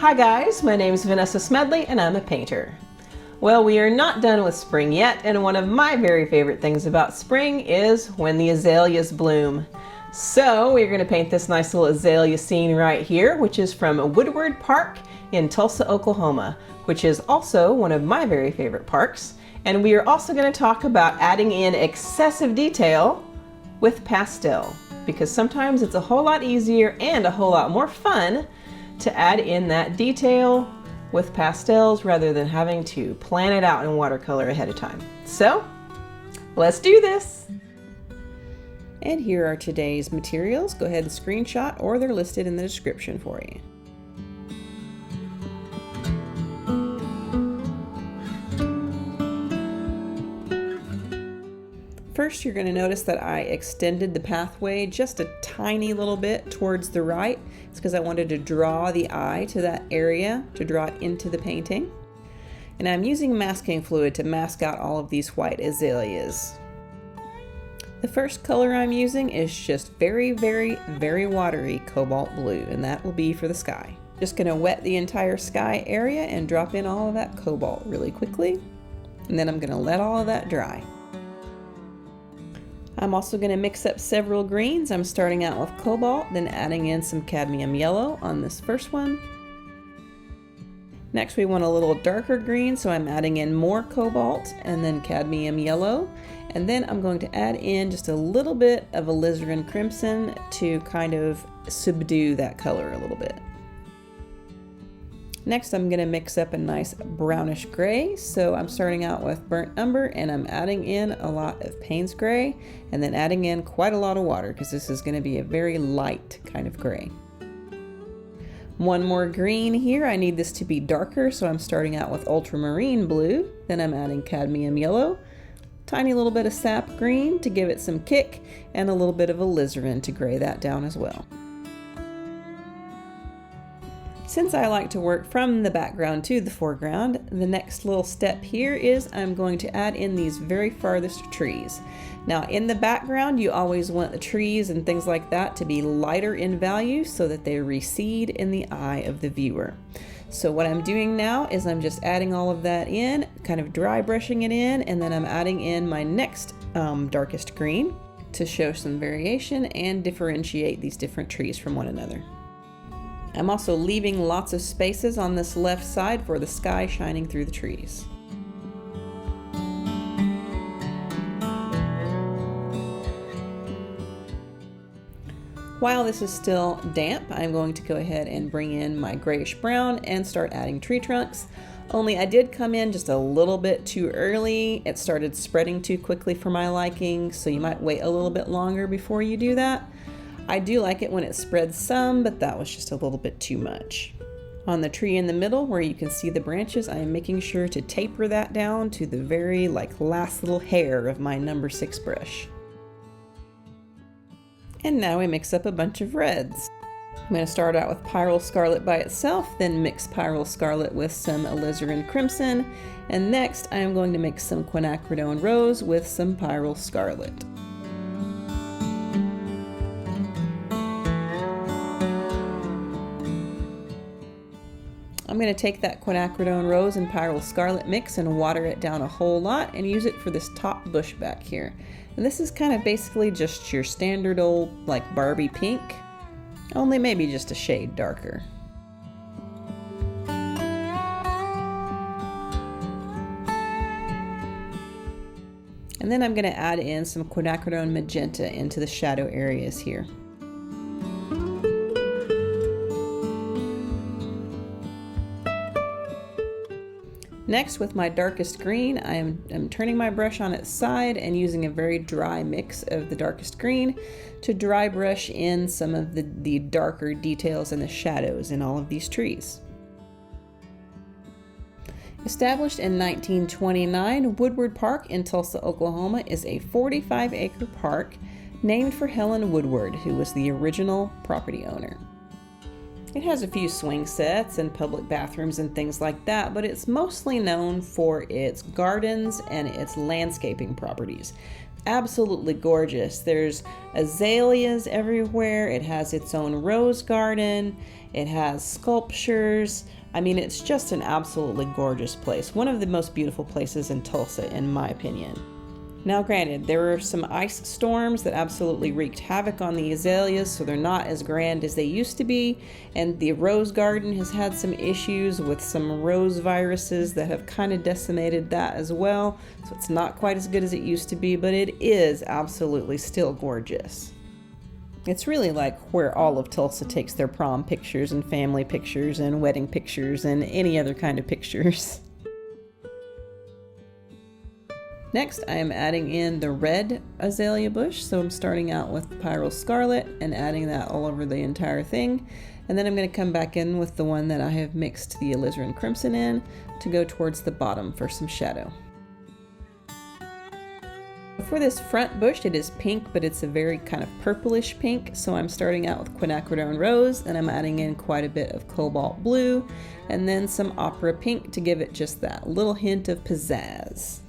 Hi guys, my name is Vanessa Smedley and I'm a painter. Well, we are not done with spring yet, and one of my very favorite things about spring is when the azaleas bloom. So we're going to paint this nice little azalea scene right here, which is from Woodward Park in Tulsa, Oklahoma, which is also one of my very favorite parks. And we are also going to talk about adding in excessive detail with pastel, because sometimes it's a whole lot easier and a whole lot more fun to add in that detail with pastels rather than having to plan it out in watercolor ahead of time. So let's do this. And here are today's materials. Go ahead and screenshot, or they're listed in the description for you. First, you're going to notice that I extended the pathway just a tiny little bit towards the right. It's because I wanted to draw the eye to that area, to draw it into the painting. And I'm using masking fluid to mask out all of these white azaleas. The first color I'm using is just very, very, very watery cobalt blue, and that will be for the sky. Just going to wet the entire sky area and drop in all of that cobalt really quickly. And then I'm going to let all of that dry. I'm also going to mix up several greens. I'm starting out with cobalt, then adding in some cadmium yellow on this first one. Next we want a little darker green, so I'm adding in more cobalt and then cadmium yellow. And then I'm going to add in just a little bit of Alizarin Crimson to kind of subdue that color a little bit. Next, I'm going to mix up a nice brownish gray. So I'm starting out with burnt umber, and I'm adding in a lot of Payne's gray, and then adding in quite a lot of water because this is going to be a very light kind of gray. One more green here. I need this to be darker, so I'm starting out with Ultramarine Blue. Then I'm adding cadmium yellow, tiny little bit of Sap Green to give it some kick, and a little bit of alizarin to gray that down as well. Since I like to work from the background to the foreground, the next little step here is I'm going to add in these very farthest trees. Now in the background, you always want the trees and things like that to be lighter in value so that they recede in the eye of the viewer. So what I'm doing now is I'm just adding all of that in, kind of dry brushing it in, and then I'm adding in my next darkest green to show some variation and differentiate these different trees from one another. I'm also leaving lots of spaces on this left side for the sky shining through the trees. While this is still damp, I'm going to go ahead and bring in my grayish brown and start adding tree trunks. Only I did come in just a little bit too early. It started spreading too quickly for my liking, so you might wait a little bit longer before you do that. I do like it when it spreads some, but that was just a little bit too much. On the tree in the middle where you can see the branches, I am making sure to taper that down to the very last little hair of my number 6 brush. And now we mix up a bunch of reds. I'm going to start out with Pyrol Scarlet by itself, then mix Pyrol Scarlet with some Alizarin Crimson, and next I am going to mix some Quinacridone Rose with some Pyrol Scarlet. I'm going to take that Quinacridone Rose and Pyrol Scarlet mix and water it down a whole lot and use it for this top bush back here. And this is kind of basically just your standard old Barbie pink, only maybe just a shade darker. And then I'm going to add in some Quinacridone Magenta into the shadow areas here. Next, with my darkest green, I'm turning my brush on its side and using a very dry mix of the darkest green to dry brush in some of the darker details and the shadows in all of these trees. Established in 1929, Woodward Park in Tulsa, Oklahoma is a 45-acre park named for Helen Woodward, who was the original property owner. It has a few swing sets and public bathrooms and things like that, but it's mostly known for its gardens and its landscaping properties. absolutely gorgeous. There's azaleas everywhere. It has its own rose garden. It has sculptures. I mean, it's just an absolutely gorgeous place. One of the most beautiful places in Tulsa, in my opinion. Now granted, there were some ice storms that absolutely wreaked havoc on the azaleas, so they're not as grand as they used to be, and the rose garden has had some issues with some rose viruses that have kind of decimated that as well, so it's not quite as good as it used to be, but it is absolutely still gorgeous. It's really like where all of Tulsa takes their prom pictures and family pictures and wedding pictures and any other kind of pictures. Next, I am adding in the red azalea bush, so I'm starting out with Pyrol Scarlet and adding that all over the entire thing. And then I'm going to come back in with the one that I have mixed the Alizarin Crimson in to go towards the bottom for some shadow. For this front bush, it is pink, but it's a very kind of purplish pink, so I'm starting out with Quinacridone Rose, and I'm adding in quite a bit of Cobalt Blue, and then some Opera Pink to give it just that little hint of pizzazz.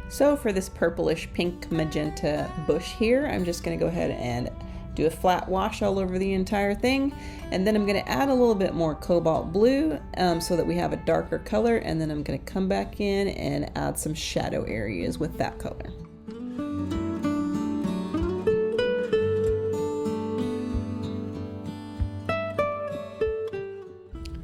So for this purplish pink magenta bush here, I'm just going to go ahead and do a flat wash all over the entire thing, and then I'm going to add a little bit more cobalt blue so that we have a darker color, and then I'm going to come back in and add some shadow areas with that color.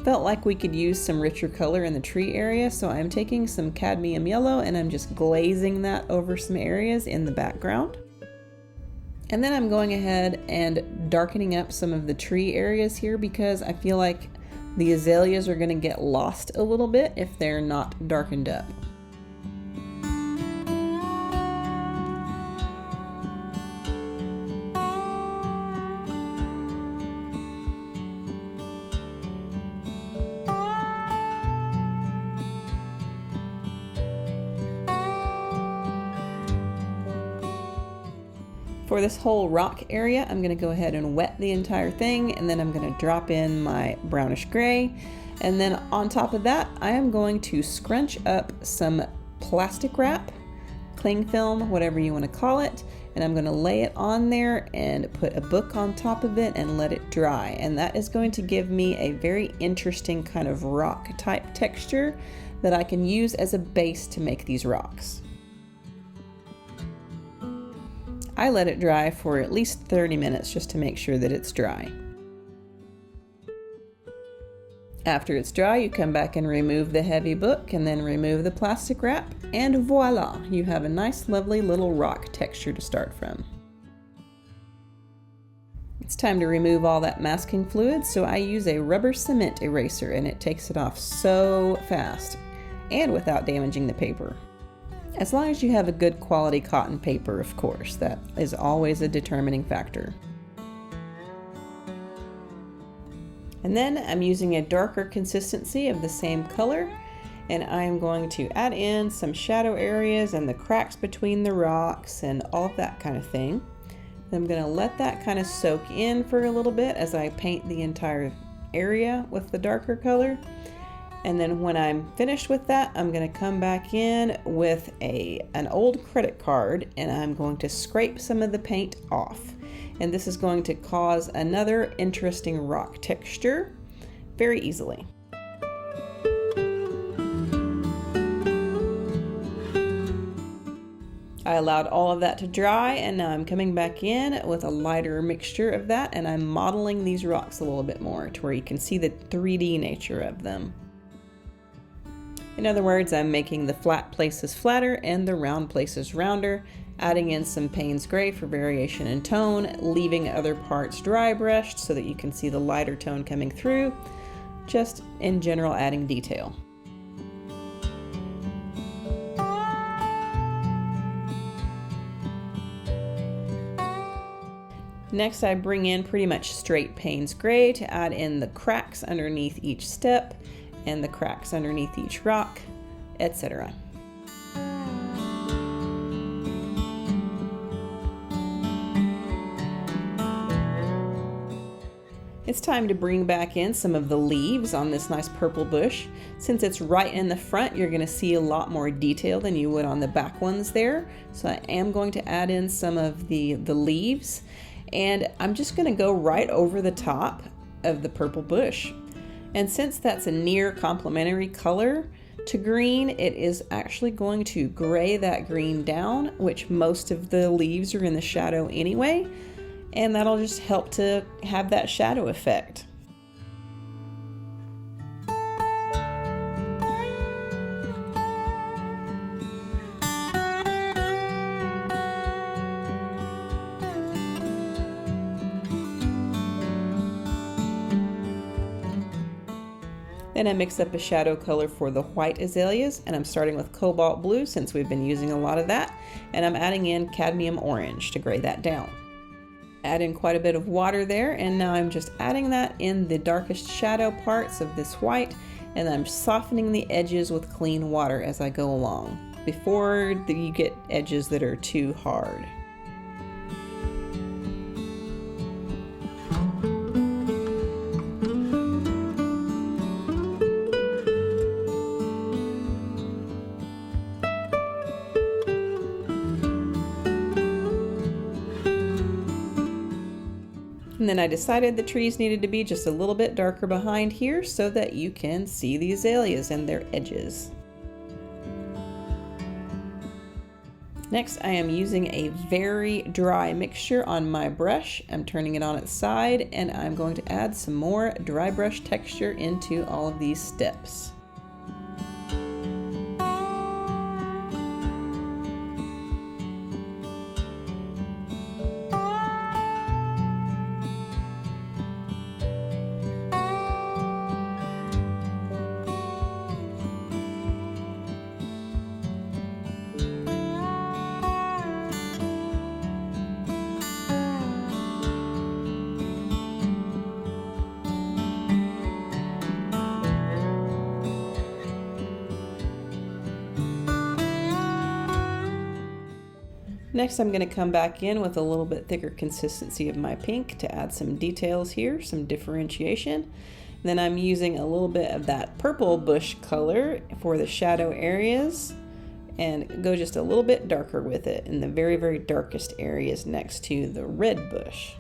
Felt like we could use some richer color in the tree area, so I'm taking some cadmium yellow and I'm just glazing that over some areas in the background. And then I'm going ahead and darkening up some of the tree areas here because I feel like the azaleas are going to get lost a little bit if they're not darkened up. For this whole rock area, I'm going to go ahead and wet the entire thing, and then I'm going to drop in my brownish gray. And then on top of that, I am going to scrunch up some plastic wrap, cling film, whatever you want to call it, and I'm going to lay it on there and put a book on top of it and let it dry. And that is going to give me a very interesting kind of rock type texture that I can use as a base to make these rocks. I let it dry for at least 30 minutes just to make sure that it's dry. After it's dry, you come back and remove the heavy book and then remove the plastic wrap, and voila, you have a nice lovely little rock texture to start from. It's time to remove all that masking fluid, so I use a rubber cement eraser and it takes it off so fast and without damaging the paper. As long as you have a good quality cotton paper, of course, that is always a determining factor. And then I'm using a darker consistency of the same color, and I'm going to add in some shadow areas and the cracks between the rocks and all of that kind of thing. I'm going to let that kind of soak in for a little bit as I paint the entire area with the darker color. And then when I'm finished with that, I'm going to come back in with an old credit card and I'm going to scrape some of the paint off. And this is going to cause another interesting rock texture very easily. I allowed all of that to dry, and now I'm coming back in with a lighter mixture of that, and I'm modeling these rocks a little bit more to where you can see the 3D nature of them. In other words, I'm making the flat places flatter and the round places rounder, adding in some Payne's gray for variation in tone, leaving other parts dry brushed so that you can see the lighter tone coming through, just in general adding detail. Next, I bring in pretty much straight Payne's gray to add in the cracks underneath each step and the cracks underneath each rock, etc. It's time to bring back in some of the leaves on this nice purple bush. Since it's right in the front, you're going to see a lot more detail than you would on the back ones there. So I am going to add in some of the leaves, and I'm just going to go right over the top of the purple bush. And since that's a near complementary color to green, it is actually going to gray that green down, which most of the leaves are in the shadow anyway. And that'll just help to have that shadow effect. Then I mix up a shadow color for the white azaleas, and I'm starting with Cobalt Blue since we've been using a lot of that, and I'm adding in Cadmium Orange to gray that down. Add in quite a bit of water there, and now I'm just adding that in the darkest shadow parts of this white, and I'm softening the edges with clean water as I go along before you get edges that are too hard. And then I decided the trees needed to be just a little bit darker behind here so that you can see the azaleas and their edges. Next, I am using a very dry mixture on my brush. I'm turning it on its side, and I'm going to add some more dry brush texture into all of these steps. Next, I'm going to come back in with a little bit thicker consistency of my pink to add some details here, some differentiation. Then I'm using a little bit of that purple bush color for the shadow areas and go just a little bit darker with it in the very, very darkest areas next to the red bush.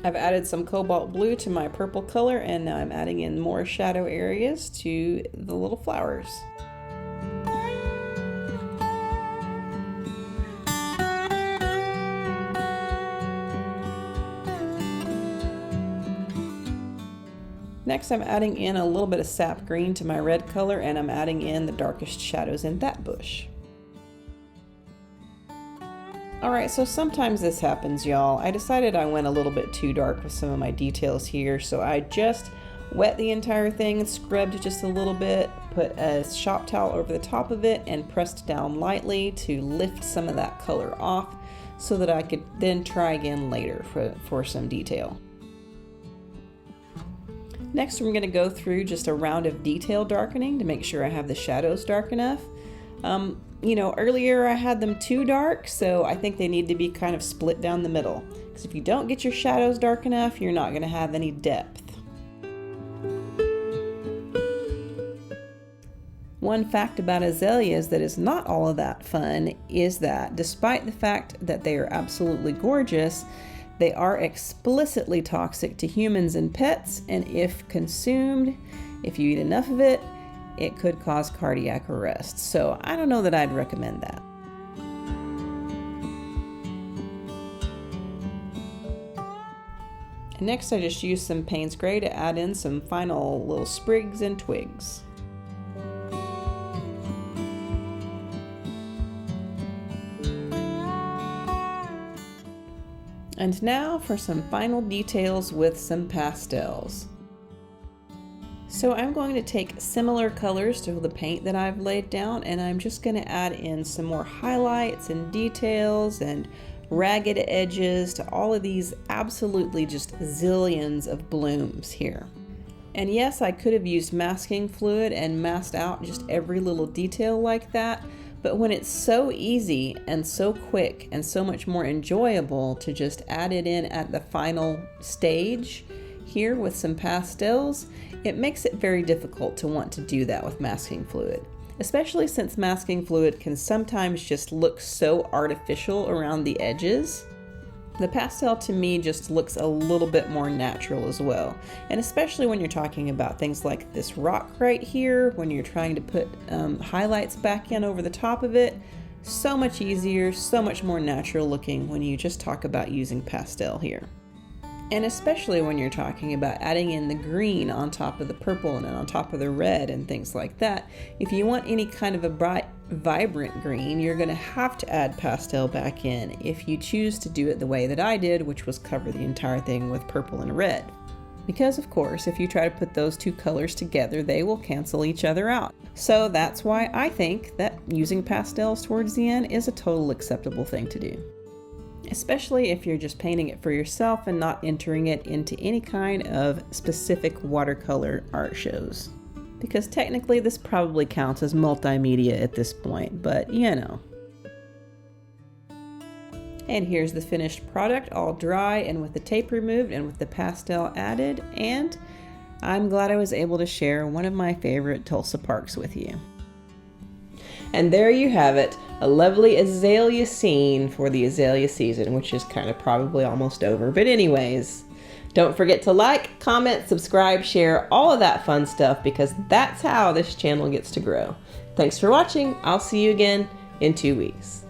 I've added some cobalt blue to my purple color, and now I'm adding in more shadow areas to the little flowers. Next, I'm adding in a little bit of sap green to my red color, and I'm adding in the darkest shadows in that bush. Alright, so sometimes this happens, y'all. I decided I went a little bit too dark with some of my details here, so I just wet the entire thing and scrubbed just a little bit, put a shop towel over the top of it, and pressed down lightly to lift some of that color off so that I could then try again later for some detail. Next, I'm going to go through just a round of detail darkening to make sure I have the shadows dark enough. Earlier I had them too dark, so I think they need to be kind of split down the middle. Because if you don't get your shadows dark enough, you're not going to have any depth. One fact about azaleas that is not all of that fun is that despite the fact that they are absolutely gorgeous, they are explicitly toxic to humans and pets, and if consumed, if you eat enough of it, it could cause cardiac arrest. So I don't know that I'd recommend that. And next, I just used some Payne's Gray to add in some final little sprigs and twigs. And now for some final details with some pastels. So I'm going to take similar colors to the paint that I've laid down, and I'm just going to add in some more highlights and details and ragged edges to all of these absolutely just zillions of blooms here. And yes, I could have used masking fluid and masked out just every little detail like that, But when it's so easy and so quick and so much more enjoyable to just add it in at the final stage here with some pastels, it makes it very difficult to want to do that with masking fluid. Especially since masking fluid can sometimes just look so artificial around the edges. The pastel to me just looks a little bit more natural as well. And especially when you're talking about things like this rock right here, when you're trying to put highlights back in over the top of it, so much easier, so much more natural looking when you just talk about using pastel here. And especially when you're talking about adding in the green on top of the purple and on top of the red and things like that. If you want any kind of a bright, vibrant green, you're going to have to add pastel back in if you choose to do it the way that I did, which was cover the entire thing with purple and red. Because of course, if you try to put those two colors together, they will cancel each other out. So that's why I think that using pastels towards the end is a total acceptable thing to do. Especially if you're just painting it for yourself and not entering it into any kind of specific watercolor art shows. Because technically this probably counts as multimedia at this point, but you know. And here's the finished product, all dry and with the tape removed and with the pastel added, and I'm glad I was able to share one of my favorite Tulsa parks with you. And there you have it, a lovely azalea scene for the azalea season, which is kind of probably almost over. But anyways, don't forget to like, comment, subscribe, share, all of that fun stuff, because that's how this channel gets to grow. Thanks for watching. I'll see you again in 2 weeks.